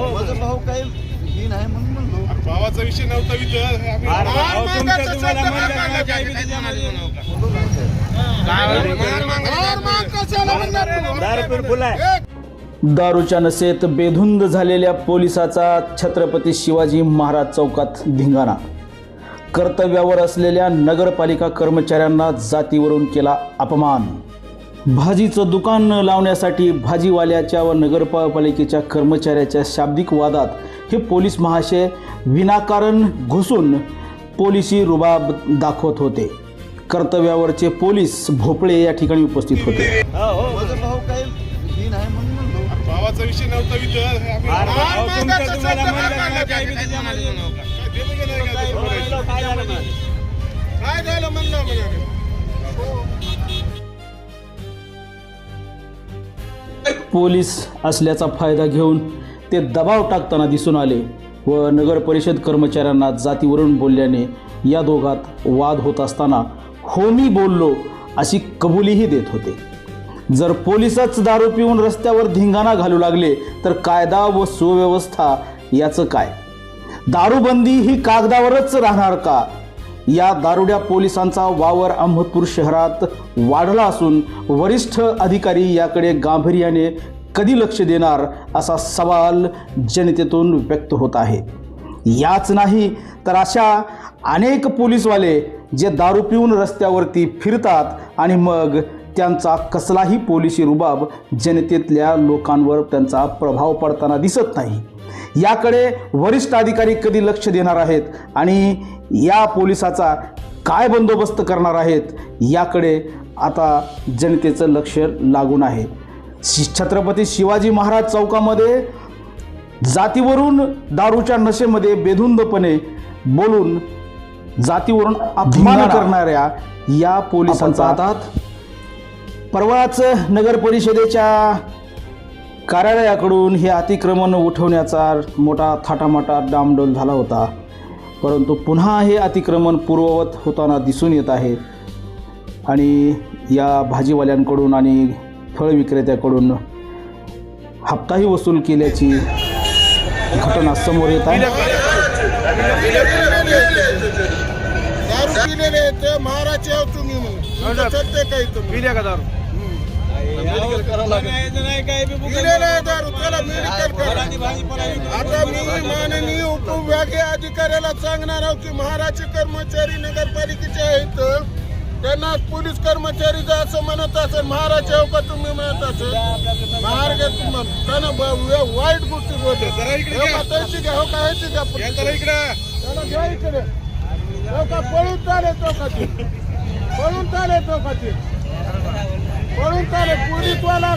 माझा भाऊ काही ही नाही म्हणून म्हणलो. भावाचा विषय नव्हता दारूच्या नशेत बेधुंद झालेल्या पोलिसाचा छत्रपती शिवाजी महाराज चौकात धिंगाणा. कर्तव्यावर असलेल्या नगरपालिका कर्मचाऱ्यांना जातीवरून केला अपमान. भाजीचं दुकान लावण्यासाठी भाजीवाल्याच्या व नगरपालिकेच्या कर्मचाऱ्याच्या शाब्दिक वादात हे पोलीस महाशय विनाकारण घुसून पोलिसी रुबाब दाखवत होते. कर्तव्यावरचे पोलीस भोपळे या ठिकाणी उपस्थित होते. माझा भाऊ काही ही नाही म्हणून म्हणलो. भावाचा विषय नव्हता काय झालं म्हणलं. पोलीस असल्याचा फायदा घेऊन ते दबाव टाकताना दिसून आले व नगर परिषद कर्मचाऱ्यांना जातीवरून बोलल्याने या दोघात वाद होत असताना हो मी बोललो अशी कबुलीही देत होते. जर पोलीसच दारू पिऊन रस्त्यावर धिंगाणा घालू लागले तर कायदा व सुव्यवस्था याचं काय? दारूबंदी ही कागदावरच राहणार का? या दारुड्या पोलिसांचा वावर अहमदपूर शहरात वाढला असून वरिष्ठ अधिकारी याकडे गांभीर्याने कधी लक्ष देणार असा सवाल जनतेतून व्यक्त होत आहे. याच नाही तर अशा अनेक पोलीसवाले जे दारू पिऊन रस्त्यावरती फिरतात आणि मग त्यांचा कसलाही पोलिसी रुबाब जनतेतल्या लोकांवर त्यांचा प्रभाव पडताना दिसत नाही. याकडे वरिष्ठ अधिकारी कधी लक्ष देणार आहेत आणि या पोलिसाचा काय बंदोबस्त करणार आहेत याकडे आता जनतेचं लक्ष लागून आहे. छत्रपती शिवाजी महाराज चौकामध्ये जातीवरून दारूच्या नशेमध्ये बेधुंदपणे बोलून जातीवरून अपमान करणाऱ्या या पोलिसांचा आता परवाच नगर परिषदेच्या कार्यालयाकडून हे अतिक्रमण उठवण्याचा मोठा थाटामाटा डामडोल झाला होता. परंतु पुन्हा हे अतिक्रमण पूर्ववत होताना दिसून येत आहे आणि या भाजीवाल्यांकडून आणि फळ विक्रेत्याकडून हप्ताही वसूल केल्याची घटना समोर येत आहे. आता मी माननीय उपविभागीय अधिकाऱ्याला सांगणार आहोत की महाराष्ट्र कर्मचारी नगरपालिकेचे आहेत त्यांना पोलीस कर्मचारी जर असं म्हणत असेल महाराष्ट्र का तुम्ही म्हणत असेल मार्ग त्यांना वाईट गोष्टी बोलते पळून चालेल तो खाती पळून चालेल पोलीसवाला